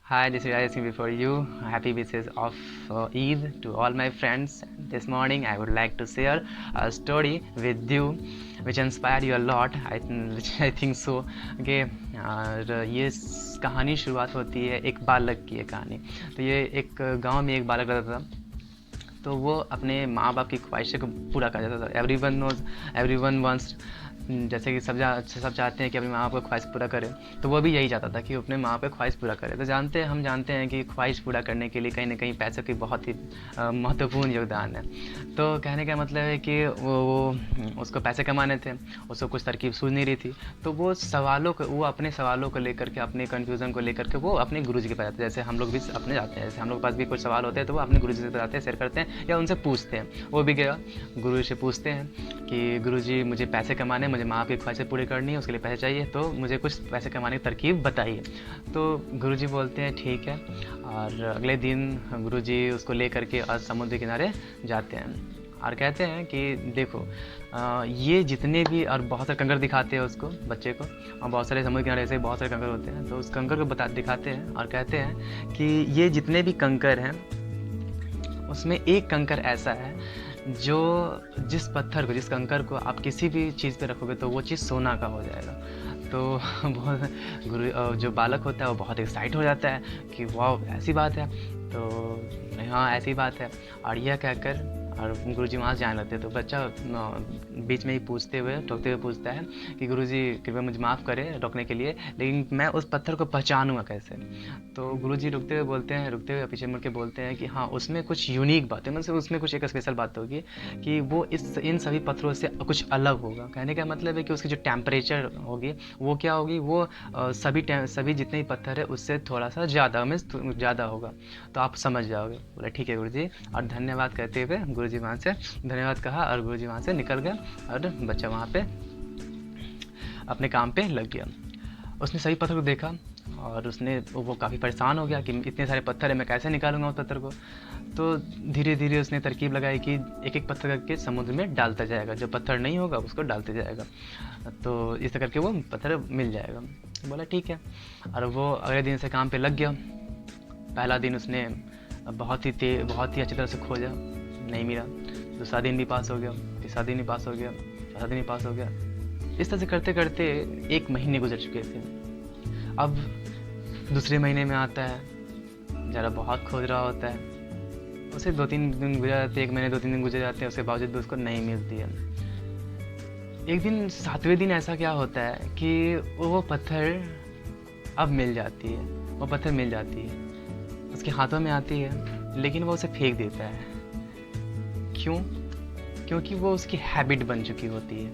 Hi, this is Rajesh before you. Happy wishes of Eid to all my friends. This morning, I would like to share a story with you, which inspired you a lot. Which I think so. Okay, और ये कहानी शुरुआत होती है एक बालक की, एक कहानी। तो ये एक गांव में एक बालक रहता था। तो वो अपने माँ बाप की ख्वाहिशें को पूरा कर जाता था। एवरीवन वांट्स, जैसे कि सब चाहते हैं कि अपने माँ बाप का ख्वाहिश पूरा करें। तो वो भी यही चाहता था कि वो अपने माँ बाप का ख्वाहिश पूरा करे। तो हम जानते हैं कि ख्वाहिश पूरा करने के लिए कहीं ना कहीं पैसों की बहुत ही महत्वपूर्ण योगदान है। तो कहने का मतलब है कि वो उसको पैसे कमाने थे, उसको कुछ तरकीब सूझ नहीं रही थी। तो वो अपने सवालों को लेकर के, अपने कन्फ्यूज़न को लेकर के वो अपने गुरुजी के पास जाते हैं। जैसे हम लोग भी अपने जाते हैं, जैसे हम लोग के पास भी कुछ सवाल होते हैं तो वो अपने गुरुजी से बताते हैं, शेयर करते हैं या उनसे पूछते हैं। वो भी गया गुरु से पूछते हैं कि गुरुजी मुझे पैसे कमाने, मुझे माँ बाप की ख्वाहिशें पूरी करनी है, उसके लिए पैसे चाहिए, तो मुझे कुछ पैसे कमाने की तरकीब बताइए। तो गुरुजी बोलते हैं ठीक है। और अगले दिन गुरुजी उसको ले करके और समुद्र किनारे जाते हैं और कहते हैं कि देखो, ये जितने भी, और बहुत सारे कंकर दिखाते हैं उसको, बच्चे को। और बहुत सारे समुद्र किनारे ऐसे बहुत सारे कंकर होते हैं, तो उस कंकर को दिखाते हैं और कहते हैं कि ये जितने भी कंकर हैं उसमें एक कंकर ऐसा है जो जिस कंकर को आप किसी भी चीज़ पे रखोगे तो वो चीज़ सोना का हो जाएगा। तो बहुत गुरु जो बालक होता है वो बहुत एक्साइट हो जाता है कि वाह ऐसी बात है। तो हाँ ऐसी बात है। और यह कहकर और गुरुजी वहाँ से जाने लगते हैं। तो बच्चा बीच में ही टोकते हुए पूछता है कि गुरुजी कृपया मुझे माफ़ करें रोकने के लिए, लेकिन मैं उस पत्थर को पहचानूंगा कैसे। तो गुरुजी रुकते हुए पीछे मुड़ के बोलते हैं कि हाँ उसमें कुछ यूनिक बात है, मतलब उसमें कुछ एक स्पेशल बात होगी कि वो इन सभी पत्थरों से कुछ अलग होगा। कहने का मतलब है कि उसकी जो टेम्परेचर होगी वो क्या होगी, वो सभी जितने भी पत्थर है उससे थोड़ा सा ज़्यादा होगा। तो आप समझ जाओगे। बोले ठीक है गुरुजी, और धन्यवाद कहते हुए गुरुजी वहाँ से धन्यवाद कहा और गुरुजी वहाँ से निकल गया और बच्चा वहाँ पे अपने काम पे लग गया। उसने सभी पत्थर को देखा और वो काफ़ी परेशान हो गया कि इतने सारे पत्थर है, मैं कैसे निकालूंगा उस पत्थर को। तो धीरे धीरे उसने तरकीब लगाई कि एक एक पत्थर करके समुद्र में डालता जाएगा, जो पत्थर नहीं होगा उसको डालते जाएगा, तो इस तरह करके वो पत्थर मिल जाएगा। बोला ठीक है। और वो अगले दिन से काम पे लग गया। पहला दिन उसने बहुत ही अच्छी तरह से खोजा, नहीं मिला। दूसरा दिन भी पास हो गया, तीसरा दिन भी पास हो गया, चौथा दिन भी पास हो गया। इस तरह से करते करते 1 महीने गुजर चुके थे। अब दूसरे महीने में आता है, ज़रा बहुत खोज रहा होता है, उसे 2-3 दिन गुजर जाते हैं, 1 महीने 2-3 दिन गुजर जाते हैं, उसके बावजूद भी उसको नहीं मिलती है। एक दिन 7वें दिन ऐसा क्या होता है कि वो पत्थर अब मिल जाती है, वो पत्थर मिल जाती है, उसके हाथों में आती है, लेकिन वो उसे फेंक देता है। क्यों? क्योंकि वो उसकी हैबिट बन चुकी होती है,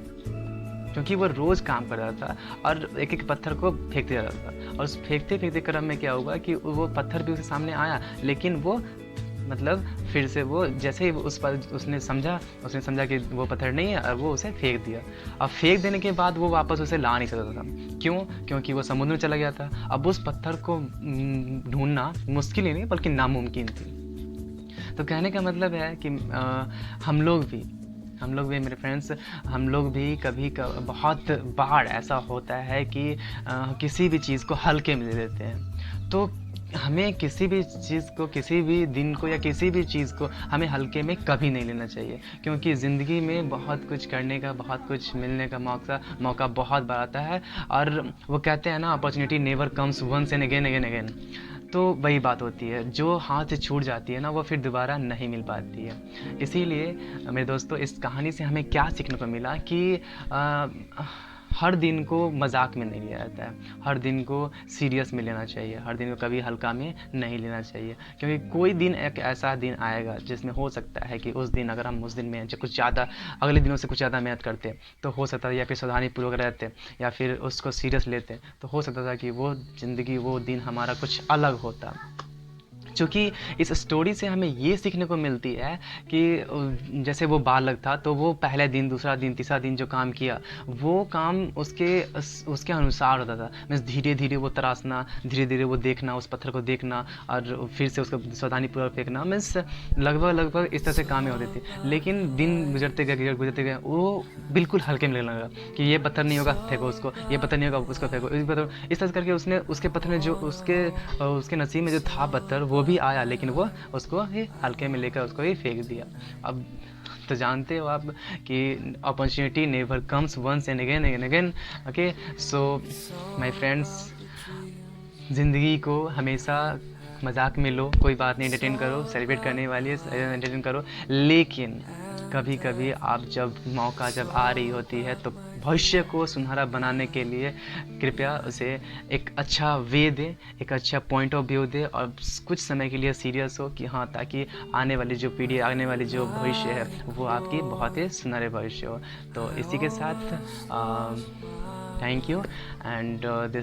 क्योंकि वो रोज़ काम कर रहा था और एक एक पत्थर को फेंकते जा रहा था। और उस फेंकते फेंकते क्रम में क्या हुआ कि वो पत्थर भी उसके सामने आया, लेकिन वो मतलब फिर से वो जैसे ही उसने समझा कि वो पत्थर नहीं है, और वो उसे फेंक दिया। अब फेंक देने के बाद वो वापस उसे ला नहीं सकता था। क्यों? क्योंकि वो समुद्र में चला गया था। अब उस पत्थर को ढूंढना मुश्किल ही नहीं बल्कि नामुमकिन थी। तो कहने का मतलब है कि हम लोग भी मेरे फ्रेंड्स, हम लोग भी बहुत बार ऐसा होता है कि किसी भी चीज़ को हल्के में ले लेते हैं। तो हमें किसी भी चीज़ को, किसी भी दिन को या किसी भी चीज़ को हमें हल्के में कभी नहीं लेना चाहिए, क्योंकि ज़िंदगी में बहुत कुछ करने का, बहुत कुछ मिलने का मौका बहुत बार आता है। और वो कहते हैं ना, opportunity never comes once and again. तो वही बात होती है, जो हाथ से छूट जाती है ना वो फिर दोबारा नहीं मिल पाती है। इसीलिए मेरे दोस्तों, इस कहानी से हमें क्या सीखने को मिला कि हर दिन को मजाक में नहीं लिया जाता है, हर दिन को सीरियस में लेना चाहिए, हर दिन को कभी हल्का में नहीं लेना चाहिए। क्योंकि कोई दिन एक ऐसा दिन आएगा जिसमें हो सकता है कि उस दिन अगर हम उस दिन में कुछ ज़्यादा, अगले दिनों से कुछ ज़्यादा मेहनत करते तो हो सकता है, या फिर सावधानीपूर्वक रहते या फिर उसको सीरियस लेते, तो हो सकता था कि वो ज़िंदगी, वो दिन हमारा कुछ अलग होता। चूँकि इस स्टोरी से हमें ये सीखने को मिलती है कि जैसे वो बालक था तो वो पहले दिन, दूसरा दिन, तीसरा दिन जो काम किया वो काम उसके अनुसार होता था। मीन्स धीरे-धीरे वो तराशना, धीरे-धीरे वो देखना, उस पत्थर को देखना और फिर से उसको सावधानीपूर्वक फेंकना। मीन्स लगभग इस तरह से कामें होती थी। लेकिन दिन गुज़रते गए वो बिल्कुल हल्के में लगने लगा कि ये पत्थर नहीं होगा, फेंको उसको, ये पत्थर नहीं होगा, उसको फेंको, इस तरह से करके उसने उसके पत्थर में जो उसके नसीब में जो था पत्थर वो भी आया, लेकिन वो उसको ही हल्के में लेकर उसको ही फेंक दिया। अब तो जानते हो आप कि opportunity never comes once and again. Okay, so my friends, ज़िंदगी को हमेशा मजाक में लो, कोई बात नहीं, एंटरटेन करो, सेलिब्रेट करने वाली है एंटरटेन करो। लेकिन कभी कभी आप जब मौका जब आ रही होती है तो भविष्य को सुनहरा बनाने के लिए कृपया उसे एक अच्छा वे दे, एक अच्छा पॉइंट ऑफ व्यू दे और कुछ समय के लिए सीरियस हो कि हाँ, ताकि आने वाली जो पीढ़ी, आने वाली जो भविष्य है वो आपकी बहुत ही सुनहरे भविष्य हो। तो इसी के साथ थैंक यू एंड दिस